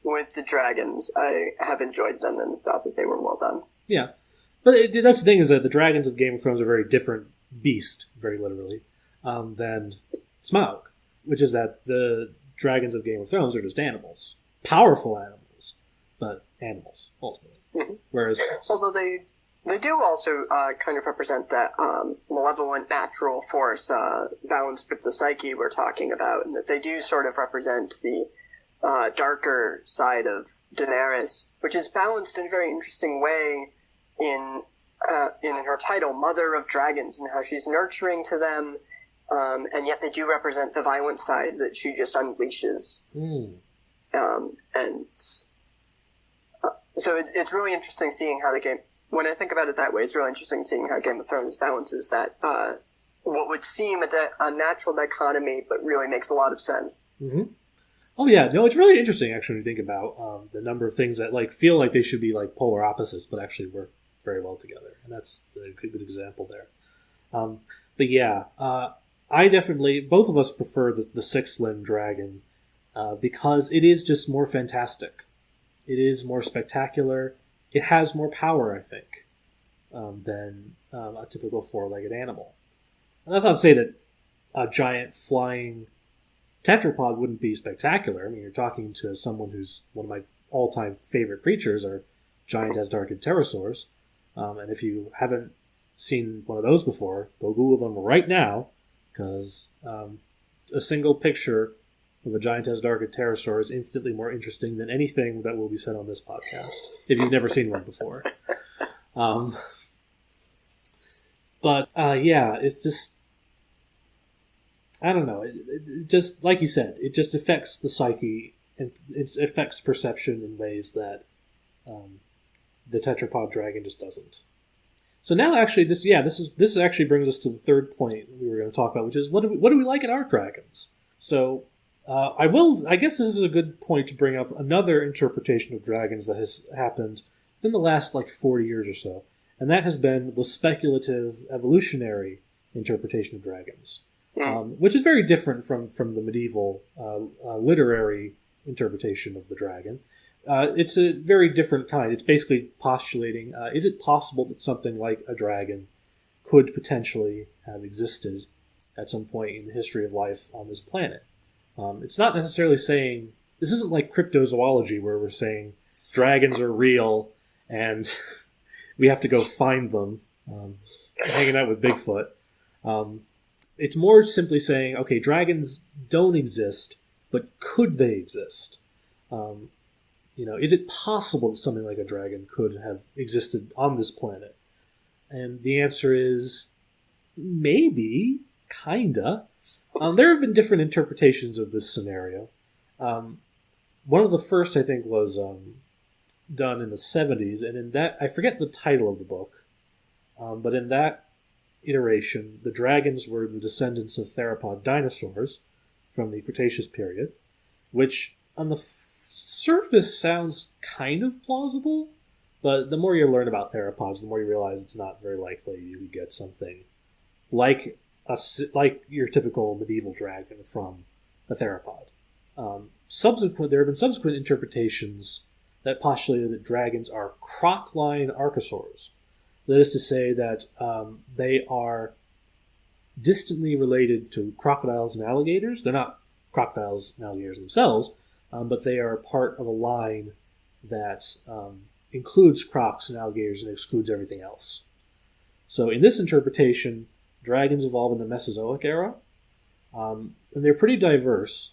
with the dragons, I have enjoyed them and thought that they were well done. Yeah. But that's the thing, is that the dragons of Game of Thrones are a very different beast, very literally, than Smaug, which is that the dragons of Game of Thrones are just animals. Powerful animals, but animals, ultimately. Mm-hmm. Whereas... Although they do also kind of represent that malevolent natural force balanced with the psyche we're talking about, and that they do sort of represent the darker side of Daenerys, which is balanced in a very interesting way in her title, Mother of Dragons, and how she's nurturing to them, and yet they do represent the violent side that she just unleashes. So it's really interesting seeing how the game... When I think about it that way, it's really interesting seeing how Game of Thrones balances that, what would seem a natural dichotomy, but really makes a lot of sense. Mm-hmm. Oh yeah, no, it's really interesting actually when you think about the number of things that feel like they should be like polar opposites, but actually work very well together, and that's a good example there. But yeah, I definitely, both of us prefer the six-limbed dragon because it is just more fantastic. It is more spectacular. It has more power, I think, than a typical four-legged animal. And that's not to say that a giant flying tetrapod wouldn't be spectacular. I mean, you're talking to someone who's one of my all-time favorite creatures are giant as dark pterosaurs. And if you haven't seen one of those before, go Google them right now, because a single picture of a giant as dark pterosaur is infinitely more interesting than anything that will be said on this podcast, if you've never seen one before. Yeah, it's just, I don't know. It just, like you said, it just affects the psyche, and it affects perception in ways that the tetrapod dragon just doesn't. So now, actually, this actually brings us to the third point we were going to talk about, which is what do we like in our dragons? So I guess this is a good point to bring up another interpretation of dragons that has happened within the last 40 years or so, and that has been the speculative evolutionary interpretation of dragons, which is very different from the medieval literary interpretation of the dragon. It's a very different kind. It's basically postulating, is it possible that something like a dragon could potentially have existed at some point in the history of life on this planet? It's not necessarily saying, this isn't like cryptozoology where we're saying dragons are real and we have to go find them, hanging out with Bigfoot. It's more simply saying, okay, dragons don't exist, but could they exist? Is it possible that something like a dragon could have existed on this planet? And the answer is maybe, kinda. There have been different interpretations of this scenario. One of the first, I think, was done in the 70s, and in that, I forget the title of the book, but in that iteration, the dragons were the descendants of theropod dinosaurs from the Cretaceous period, which on the surface sounds kind of plausible, but the more you learn about theropods, the more you realize it's not very likely you would get something like your typical medieval dragon from a theropod. There have been subsequent interpretations that postulated that dragons are croc-line archosaurs. That is to say that they are distantly related to crocodiles and alligators. They're not crocodiles and alligators themselves, but they are part of a line that includes crocs and alligators and excludes everything else. So in this interpretation, dragons evolved in the Mesozoic era, and they're pretty diverse.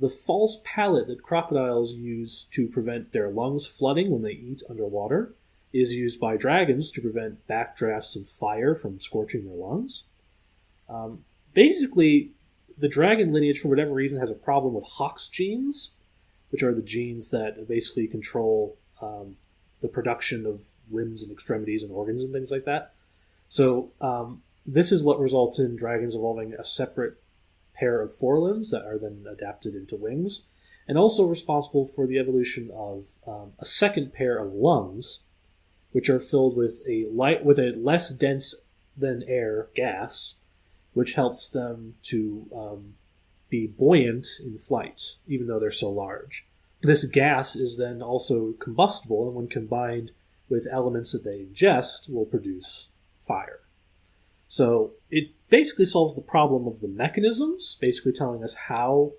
The false palate that crocodiles use to prevent their lungs flooding when they eat underwater is used by dragons to prevent backdrafts of fire from scorching their lungs. Basically, the dragon lineage, for whatever reason, has a problem with Hox genes, which are the genes that basically control the production of limbs and extremities and organs and things like that. So this is what results in dragons evolving a separate pair of forelimbs that are then adapted into wings, and also responsible for the evolution of a second pair of lungs, which are filled with a less dense than air gas, which helps them to be buoyant in flight, even though they're so large. This gas is then also combustible, and when combined with elements that they ingest, will produce fire. So it basically solves the problem of the mechanisms, basically telling us how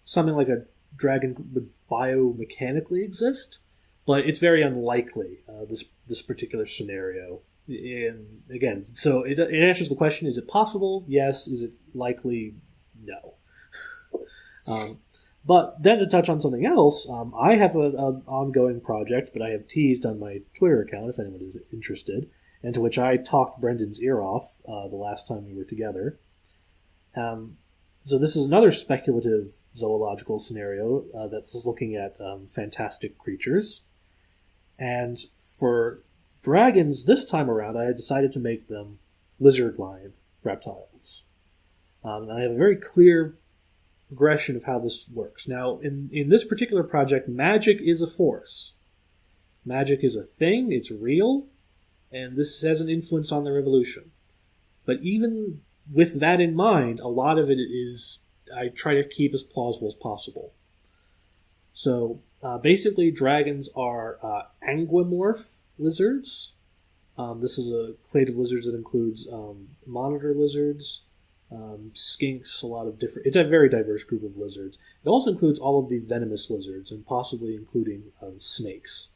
something like a dragon would biomechanically exist, but it's very unlikely, this particular scenario. And again, so it answers the question, is it possible? Yes. Is it likely? No. But then to touch on something else, I have an ongoing project that I have teased on my Twitter account, if anyone is interested, and to which I talked Brendan's ear off the last time we were together. So this is another speculative zoological scenario that's looking at fantastic creatures. And for dragons this time around, I had decided to make them lizard-line reptiles. And I have a very clear progression of how this works. Now, in this particular project, magic is a force. Magic is a thing, it's real, and this has an influence on their evolution. But even with that in mind, a lot of it is, I try to keep as plausible as possible. So, basically, dragons are anguimorph lizards. This is a clade of lizards that includes monitor lizards, skinks, a lot of different... It's a very diverse group of lizards. It also includes all of the venomous lizards, and possibly including snakes.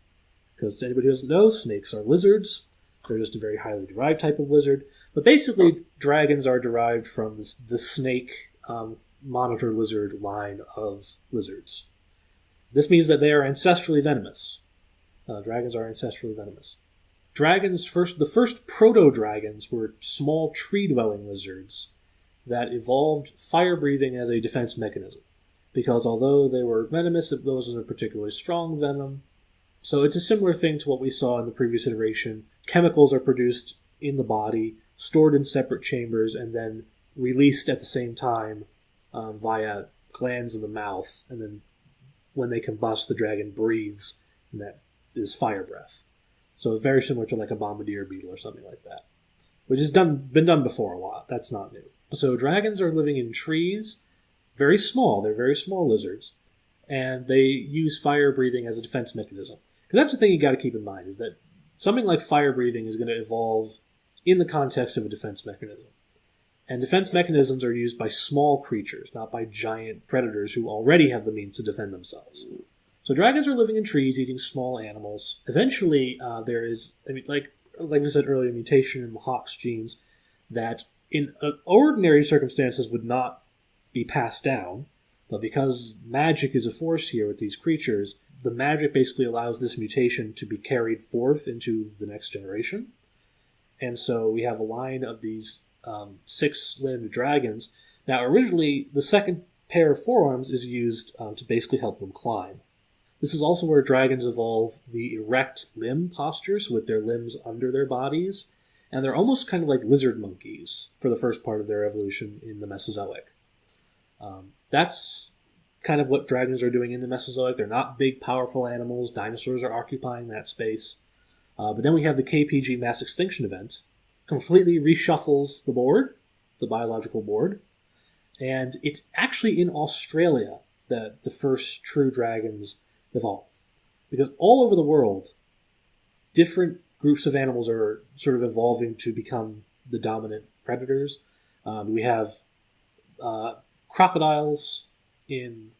Because anybody who doesn't know, snakes are lizards. They're just a very highly derived type of lizard. But basically, dragons are derived from the snake monitor lizard line of lizards. This means that they are ancestrally venomous. Dragons are ancestrally venomous. The first proto-dragons were small tree-dwelling lizards that evolved fire-breathing as a defense mechanism. Because although they were venomous, it wasn't a particularly strong venom. So it's a similar thing to what we saw in the previous iteration. Chemicals are produced in the body, stored in separate chambers, and then released at the same time via glands in the mouth. And then when they combust, the dragon breathes, and that is fire breath. So very similar to like a bombardier beetle or something like that. Which has been done before a lot. That's not new. So dragons are living in trees, very small. They're very small lizards. And they use fire breathing as a defense mechanism. Because that's the thing you got to keep in mind, is that something like fire breathing is going to evolve in the context of a defense mechanism. And defense mechanisms are used by small creatures, not by giant predators who already have the means to defend themselves. So dragons are living in trees, eating small animals. Eventually, there is, like we said earlier, mutation in the Hox genes that in ordinary circumstances would not be passed down. But because magic is a force here with these creatures, the magic basically allows this mutation to be carried forth into the next generation. And so we have a line of these six-limbed dragons. Now, originally, the second pair of forearms is used to basically help them climb. This is also where dragons evolve the erect limb postures with their limbs under their bodies. And they're almost kind of like lizard monkeys for the first part of their evolution in the Mesozoic. That's kind of what dragons are doing in the Mesozoic. They're not big, powerful animals. Dinosaurs are occupying that space. But then we have the KPG mass extinction event. Completely reshuffles the board, the biological board. And it's actually in Australia that the first true dragons evolve. Because all over the world, different groups of animals are sort of evolving to become the dominant predators. We have crocodiles in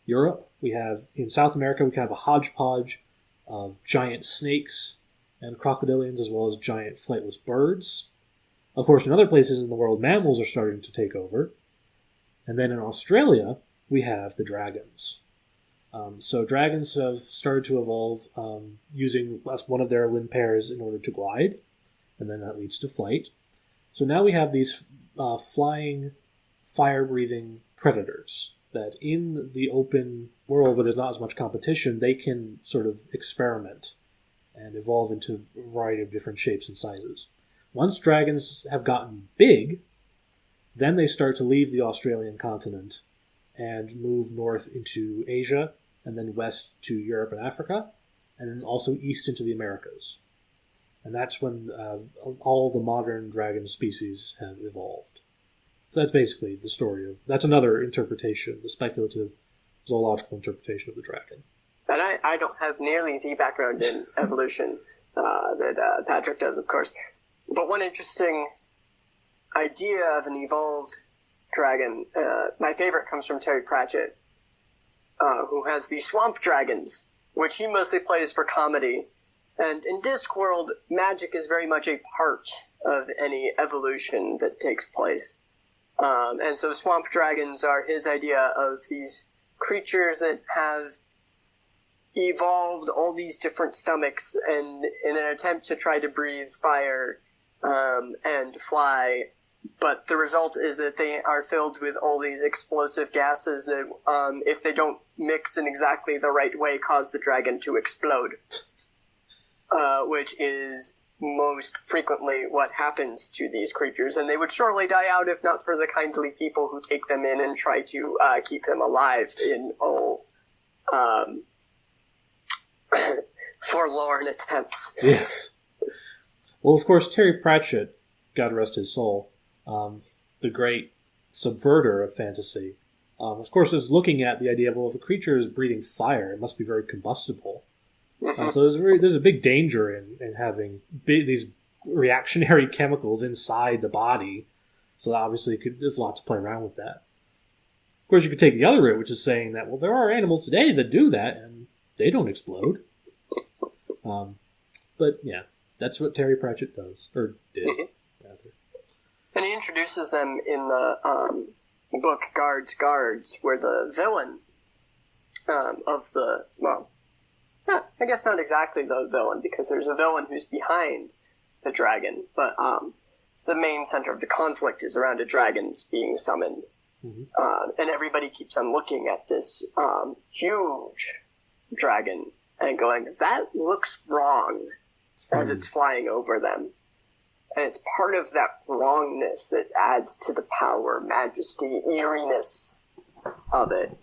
Europe. We have in South America, we kind of a hodgepodge of giant snakes and crocodilians, as well as giant flightless birds. Of course, in other places in the world, mammals are starting to take over. And then in Australia, we have the dragons. So dragons have started to evolve using one of their limb pairs in order to glide, and then that leads to flight. So now we have these flying, fire-breathing predators that in the open world where there's not as much competition, they can sort of experiment and evolve into a variety of different shapes and sizes. Once dragons have gotten big, then they start to leave the Australian continent and move north into Asia, and then west to Europe and Africa, and then also east into the Americas. And that's when all the modern dragon species have evolved. So that's basically the story of... That's another interpretation, the speculative zoological interpretation of the dragon. And I don't have nearly the background in evolution that Patrick does, of course. But one interesting idea of an evolved dragon, my favorite comes from Terry Pratchett, who has the swamp dragons, which he mostly plays for comedy. And in Discworld, magic is very much a part of any evolution that takes place. And so swamp dragons are his idea of these creatures that have evolved all these different stomachs and in an attempt to try to breathe fire and fly. But the result is that they are filled with all these explosive gases that, if they don't mix in exactly the right way, cause the dragon to explode. Which is most frequently what happens to these creatures. And they would surely die out if not for the kindly people who take them in and try to keep them alive in all forlorn attempts. Yes. Well, of course, Terry Pratchett, God rest his soul, the great subverter of fantasy, of course, is looking at the idea of, well, if a creature is breathing fire, it must be very combustible. So there's a big danger in having these reactionary chemicals inside the body So obviously, there's a lot to play around with that. Of course, you could take the other route, which is saying that, well, there are animals today that do that, and they don't explode. But yeah, that's what Terry Pratchett does, or did, rather. And he introduces them in the book Guards, where the villain of the, well, I guess not exactly the villain, because there's a villain who's behind the dragon, but the main center of the conflict is around a dragon that's being summoned. And everybody keeps on looking at this huge dragon and going, that looks wrong, as it's flying over them. And it's part of that wrongness that adds to the power, majesty, eeriness of it.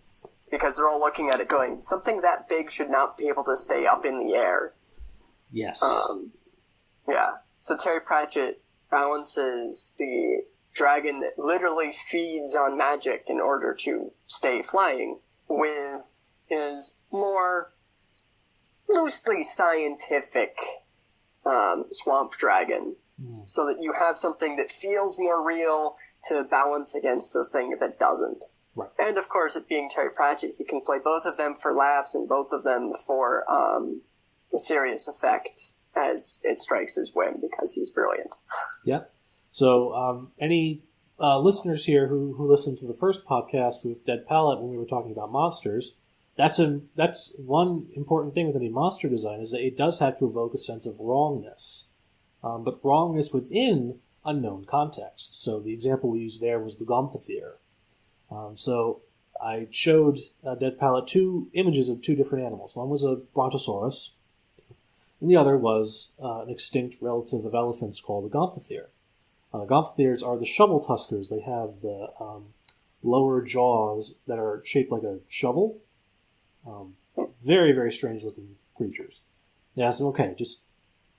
Because they're all looking at it going, something that big should not be able to stay up in the air. Yes. Yeah. So Terry Pratchett balances the dragon that literally feeds on magic in order to stay flying with his more loosely scientific swamp dragon. So that you have something that feels more real to balance against the thing that doesn't. Right. And of course, it being Terry Pratchett, he can play both of them for laughs and both of them for a serious effect as it strikes his whim, because he's brilliant. Yeah. So any listeners here who listened to the first podcast with Dead Palette when we were talking about monsters, that's one important thing with any monster design, is that it does have to evoke a sense of wrongness. But wrongness within a known context. So the example we used there was the Gomphotheer. So I showed Dead Palette 2 images of 2 different animals. One was a brontosaurus, and the other was an extinct relative of elephants called the Gomphotheer. Gomphotheers are the shovel tuskers. They have the lower jaws that are shaped like a shovel. Very, very strange looking creatures. They asked him, okay, just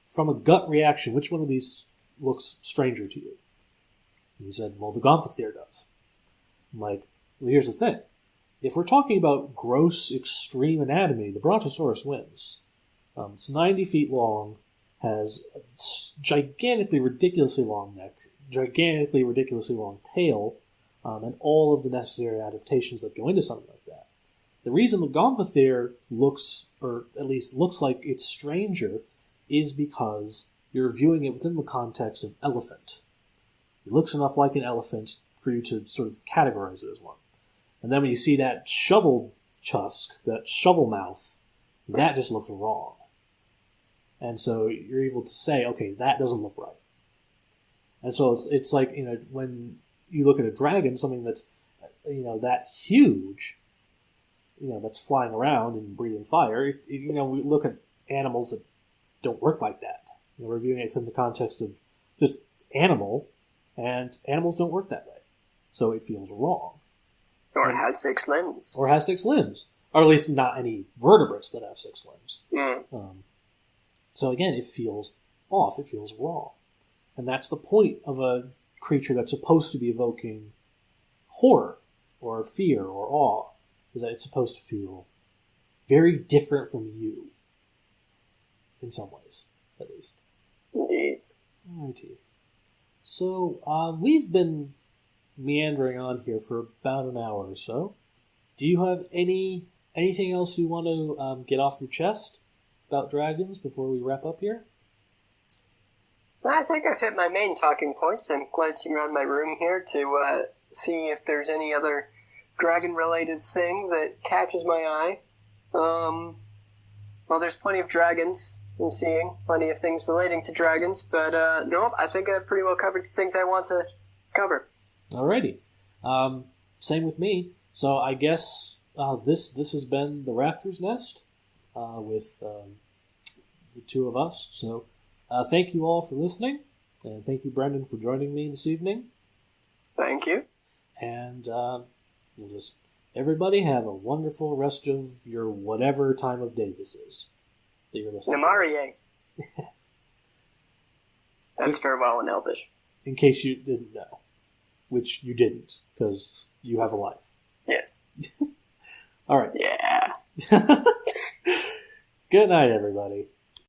from a gut reaction, which one of these looks stranger to you? And he said, well, the Gomphotheer does. I'm like, well, here's the thing. If we're talking about gross, extreme anatomy, the Brontosaurus wins. It's 90 feet long, has a gigantically, ridiculously long neck, gigantically, ridiculously long tail, and all of the necessary adaptations that go into something like that. The reason the Gomphotheer looks, or at least looks like it's stranger, is because you're viewing it within the context of elephant. It looks enough like an elephant for you to sort of categorize it as one. And then when you see that shovel tusk, that shovel mouth, that just looks wrong. And so you're able to say, okay, that doesn't look right. And so it's like, when you look at a dragon, something that's, that huge, that's flying around and breathing fire, we look at animals that don't work like that. We're viewing it in the context of just animal, and animals don't work that way. So it feels wrong. Or it has 6 limbs. Or has 6 limbs. Or at least not any vertebrates that have 6 limbs. So again, it feels off. It feels wrong. And that's the point of a creature that's supposed to be evoking horror or fear or awe, is that it's supposed to feel very different from you. In some ways, at least. Indeed. Alrighty. So, we've been meandering on here for about an hour or so. Do you have anything else you want to get off your chest about dragons before we wrap up here? I think I've hit my main talking points. I'm glancing around my room here to see if there's any other dragon-related thing that catches my eye. Well, there's plenty of dragons. I'm seeing plenty of things relating to dragons, but nope, I think I've pretty well covered the things I want to cover. Alrighty. Same with me. So I guess this has been the Raptor's Nest with the 2 of us. So thank you all for listening, and thank you, Brendan, for joining me this evening. Thank you. And we'll just everybody have a wonderful rest of your whatever time of day this is that you're listening. Namarie. That's farewell in Elvish. In case you didn't know, which you didn't, because you have a life. Yes. All right. Yeah. Good night, everybody.